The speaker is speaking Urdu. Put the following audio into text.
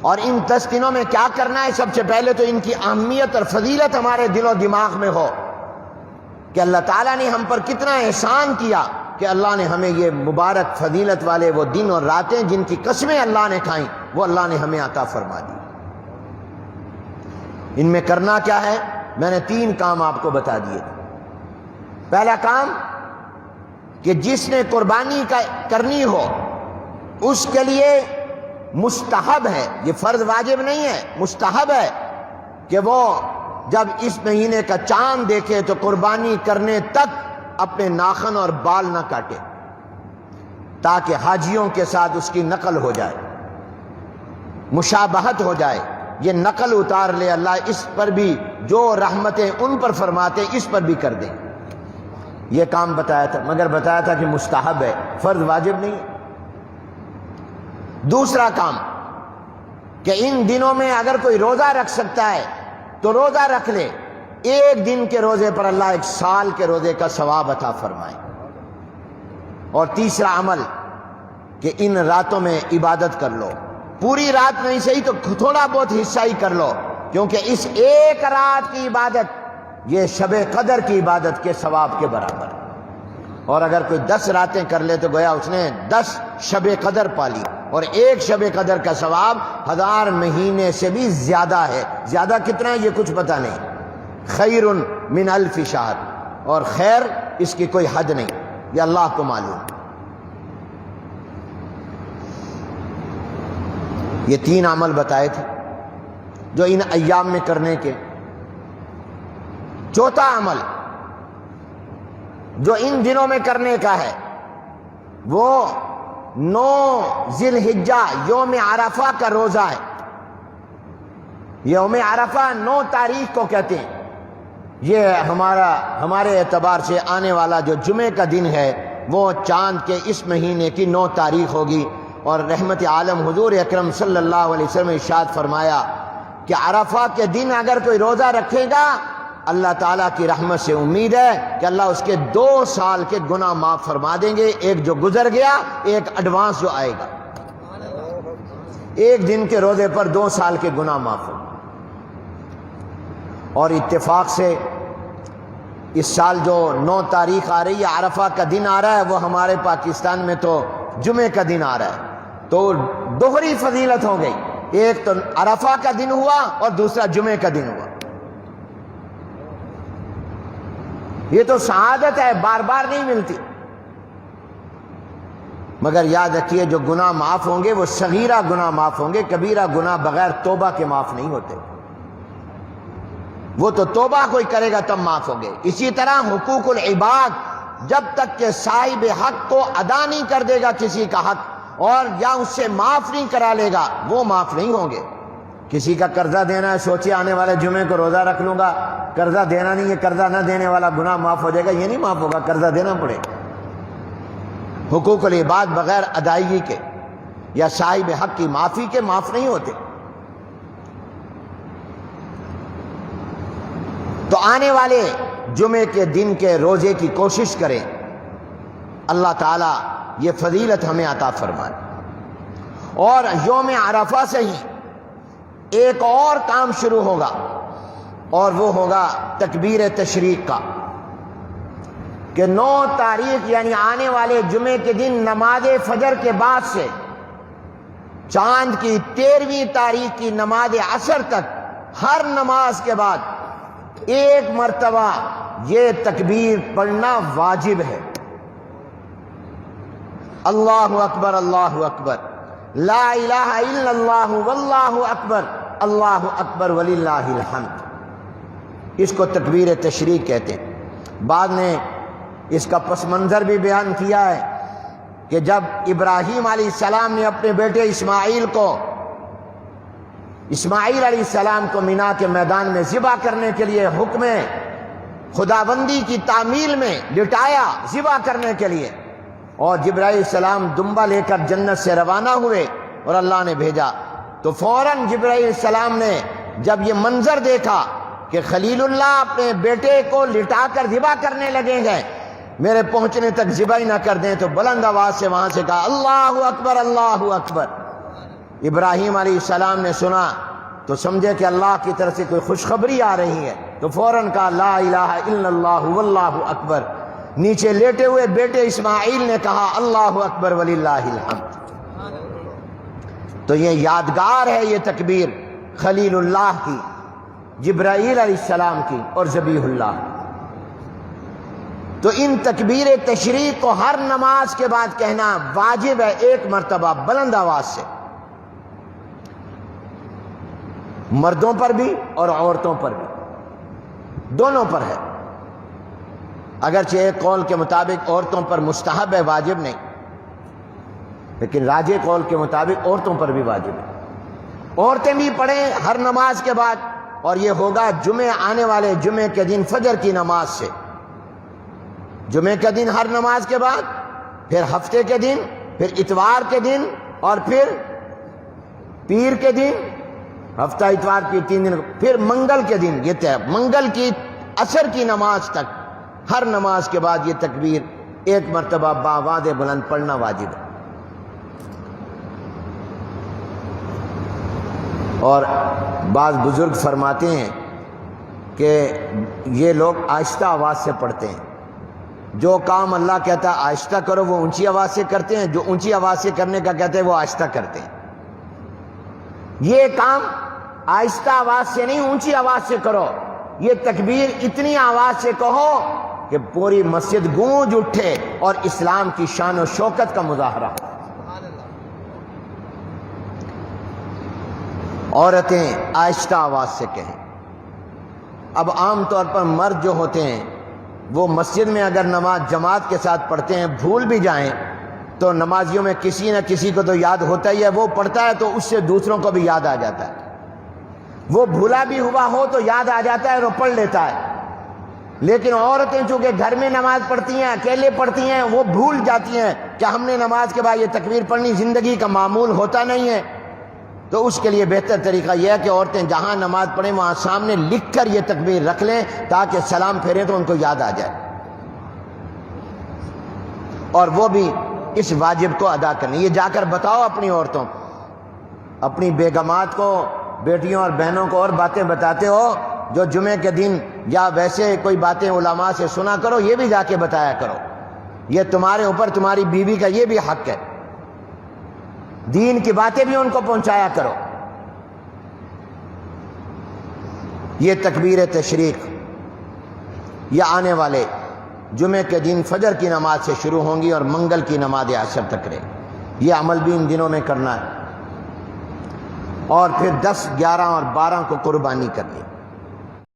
اور ان 10 دنوں میں کیا کرنا ہے؟ سب سے پہلے تو ان کی اہمیت اور فضیلت ہمارے دل و دماغ میں ہو کہ اللہ تعالیٰ نے ہم پر کتنا احسان کیا کہ اللہ نے ہمیں یہ مبارک فضیلت والے وہ دن اور راتیں جن کی قسمیں اللہ نے کھائیں وہ اللہ نے ہمیں عطا فرما دی۔ ان میں کرنا کیا ہے؟ میں نے 3 کام آپ کو بتا دیے۔ پہلا کام کہ جس نے قربانی کرنی ہو اس کے لیے مستحب ہے، یہ فرض واجب نہیں ہے، مستحب ہے کہ وہ جب اس مہینے کا چاند دیکھے تو قربانی کرنے تک اپنے ناخن اور بال نہ کاٹے، تاکہ حاجیوں کے ساتھ اس کی نقل ہو جائے، مشابہت ہو جائے، یہ نقل اتار لے اللہ اس پر بھی جو رحمتیں ان پر فرماتے اس پر بھی کر دیں۔ یہ کام بتایا تھا، مگر بتایا تھا کہ مستحب ہے، فرض واجب نہیں ہے۔ دوسرا کام کہ ان دنوں میں اگر کوئی روزہ رکھ سکتا ہے تو روزہ رکھ لے، ایک دن کے روزے پر اللہ 1 سال کے روزے کا ثواب عطا فرمائے۔ اور تیسرا عمل کہ ان راتوں میں عبادت کر لو، پوری رات نہیں صحیح تو تھوڑا بہت حصہ ہی کر لو، کیونکہ اس ایک رات کی عبادت یہ شب قدر کی عبادت کے ثواب کے برابر ہے۔ اور اگر کوئی 10 راتیں کر لے تو گویا اس نے 10 شب قدر پالی، اور ایک شب قدر کا ثواب 1000 مہینے سے بھی زیادہ ہے۔ زیادہ کتنا ہے یہ کچھ پتہ نہیں، خیر من 1000 شہر، اور خیر اس کی کوئی حد نہیں، یہ اللہ کو معلوم۔ یہ 3 عمل بتائے تھے جو ان ایام میں کرنے کے۔ چوتھا عمل جو ان دنوں میں کرنے کا ہے وہ 9 ذی الحجہ یوم عرفہ کا روزہ ہے۔ یوم عرفہ 9 تاریخ کو کہتے ہیں، یہ ہمارے اعتبار سے آنے والا جو جمعے کا دن ہے وہ چاند کے اس مہینے کی 9 تاریخ ہوگی۔ اور رحمت عالم حضور اکرم صلی اللہ علیہ وسلم نے ارشاد فرمایا کہ عرفہ کے دن اگر کوئی روزہ رکھے گا اللہ تعالیٰ کی رحمت سے امید ہے کہ اللہ اس کے 2 سال کے گناہ معاف فرما دیں گے، ایک جو گزر گیا، ایک ایڈوانس جو آئے گا۔ ایک دن کے روزے پر 2 سال کے گناہ معاف ہو۔ اور اتفاق سے اس سال جو 9 تاریخ آ رہی ہے، عرفہ کا دن آ رہا ہے، وہ ہمارے پاکستان میں تو جمعے کا دن آ رہا ہے، تو دوہری فضیلت ہو گئی، ایک تو عرفہ کا دن ہوا اور دوسرا جمعے کا دن ہوا۔ یہ تو سعادت ہے، بار بار نہیں ملتی۔ مگر یاد رکھیے جو گناہ معاف ہوں گے وہ صغیرہ گناہ معاف ہوں گے، کبیرہ گناہ بغیر توبہ کے معاف نہیں ہوتے، وہ تو توبہ کوئی کرے گا تب معاف ہوں گے۔ اسی طرح حقوق العباد جب تک کہ صاحب حق کو ادا نہیں کر دے گا کسی کا حق اور یا اس سے معاف نہیں کرا لے گا وہ معاف نہیں ہوں گے۔ کسی کا قرضہ دینا ہے، سوچے آنے والے جمعے کو روزہ رکھ لوں گا، قرضہ دینا نہیں ہے، قرضہ نہ دینے والا گناہ معاف ہو جائے گا، یہ نہیں معاف ہوگا، قرضہ دینا پڑے گا۔ حقوق العباد بغیر ادائیگی کے یا صاحب حق کی معافی کے معاف نہیں ہوتے۔ تو آنے والے جمعے کے دن کے روزے کی کوشش کریں، اللہ تعالیٰ یہ فضیلت ہمیں عطا فرمائے۔ اور یوم عرفہ سے ہی ایک اور کام شروع ہوگا، اور وہ ہوگا تکبیر تشریق کا، کہ 9 تاریخ یعنی آنے والے جمعے کے دن نماز فجر کے بعد سے چاند کی 13ویں تاریخ کی نماز عصر تک ہر نماز کے بعد 1 مرتبہ یہ تکبیر پڑھنا واجب ہے۔ اللہ اکبر، اللہ اکبر، لا الہ الا اللہ واللہ اکبر، اللہ اکبر وللہ الحمد، اس کو تکبیر تشریق کہتے ہیں۔ بعد نے اس کا پس منظر بھی بیان کیا ہے کہ جب ابراہیم علیہ السلام نے اپنے بیٹے اسماعیل علیہ السلام کو مینا کے میدان میں ذبح کرنے کے لیے حکم خداوندی کی تعمیل میں لٹایا ذبح کرنے کے لیے، اور جبرائیل السلام دمبا لے کر جنت سے روانہ ہوئے اور اللہ نے بھیجا، تو فوراً جبرائیل السلام نے جب یہ منظر دیکھا کہ خلیل اللہ اپنے بیٹے کو لٹا کر ذبح کرنے لگے ہیں، میرے پہنچنے تک ذبح ہی نہ کر دیں، تو بلند آواز سے وہاں سے کہا اللہ اکبر، اللہ اکبر۔ ابراہیم علیہ السلام نے سنا تو سمجھے کہ اللہ کی طرف سے کوئی خوشخبری آ رہی ہے، تو فوراً کہا لا الہ الا اللہ واللہ اکبر۔ نیچے لیٹے ہوئے بیٹے اسماعیل نے کہا اللہ اکبر وللہ الحمد۔ تو یہ یادگار ہے یہ تکبیر خلیل اللہ کی، جبرائیل علیہ السلام کی اور ذبیح اللہ۔ تو ان تکبیر تشریق کو ہر نماز کے بعد کہنا واجب ہے، ایک مرتبہ بلند آواز سے، مردوں پر بھی اور عورتوں پر بھی، دونوں پر ہے۔ اگرچہ ایک قول کے مطابق عورتوں پر مستحب ہے، واجب نہیں، لیکن راجح قول کے مطابق عورتوں پر بھی واجب ہے۔ عورتیں بھی پڑھیں ہر نماز کے بعد، اور یہ ہوگا جمعے آنے والے جمعے کے دن فجر کی نماز سے، جمعے کے دن ہر نماز کے بعد، پھر ہفتے کے دن، پھر اتوار کے دن، اور پھر پیر کے دن، ہفتہ اتوار پیر 3 دن، پھر منگل کے دن۔ یہ طے منگل کی عصر کی نماز تک ہر نماز کے بعد یہ تکبیر ایک مرتبہ باواد بلند پڑھنا واجب ہے۔ اور بعض بزرگ فرماتے ہیں کہ یہ لوگ آہستہ آواز سے پڑھتے ہیں، جو کام اللہ کہتا ہے آہستہ کرو وہ اونچی آواز سے کرتے ہیں، جو اونچی آواز سے کرنے کا کہتے ہیں وہ آہستہ کرتے ہیں۔ یہ کام آہستہ آواز سے نہیں، اونچی آواز سے کرو۔ یہ تکبیر اتنی آواز سے کہو کہ پوری مسجد گونج اٹھے اور اسلام کی شان و شوکت کا مظاہرہ ہو۔ عورتیں آہستہ آواز سے کہیں۔ اب عام طور پر مرد جو ہوتے ہیں وہ مسجد میں اگر نماز جماعت کے ساتھ پڑھتے ہیں، بھول بھی جائیں تو نمازیوں میں کسی نہ کسی کو تو یاد ہوتا ہی ہے، وہ پڑھتا ہے تو اس سے دوسروں کو بھی یاد آ جاتا ہے۔ وہ بھولا بھی ہوا ہو تو یاد آ جاتا ہے اور وہ پڑھ لیتا ہے۔ لیکن عورتیں چونکہ گھر میں نماز پڑھتی ہیں، اکیلے پڑھتی ہیں، وہ بھول جاتی ہیں کہ ہم نے نماز کے بعد یہ تکبیر پڑھنی، زندگی کا معمول ہوتا نہیں ہے۔ تو اس کے لیے بہتر طریقہ یہ ہے کہ عورتیں جہاں نماز پڑھیں وہاں سامنے لکھ کر یہ تکبیر رکھ لیں تاکہ سلام پھیریں تو ان کو یاد آ جائے، اور وہ بھی اس واجب کو ادا کریں۔ یہ جا کر بتاؤ اپنی عورتوں کو، اپنی بیگمات کو، بیٹیوں اور بہنوں کو اور باتیں بتاتے ہو جو جمعے کے دن یا ویسے کوئی باتیں علماء سے سنا کرو، یہ بھی جا کے بتایا کرو۔ یہ تمہارے اوپر تمہاری بیوی کا یہ بھی حق ہے، دین کی باتیں بھی ان کو پہنچایا کرو۔ یہ تکبیر تشریق یہ آنے والے جمعے کے دن فجر کی نماز سے شروع ہوں گی اور منگل کی نماز عصر تک رہے۔ یہ عمل بھی ان دنوں میں کرنا ہے، اور پھر 10، 11 اور 12 کو قربانی کرنی۔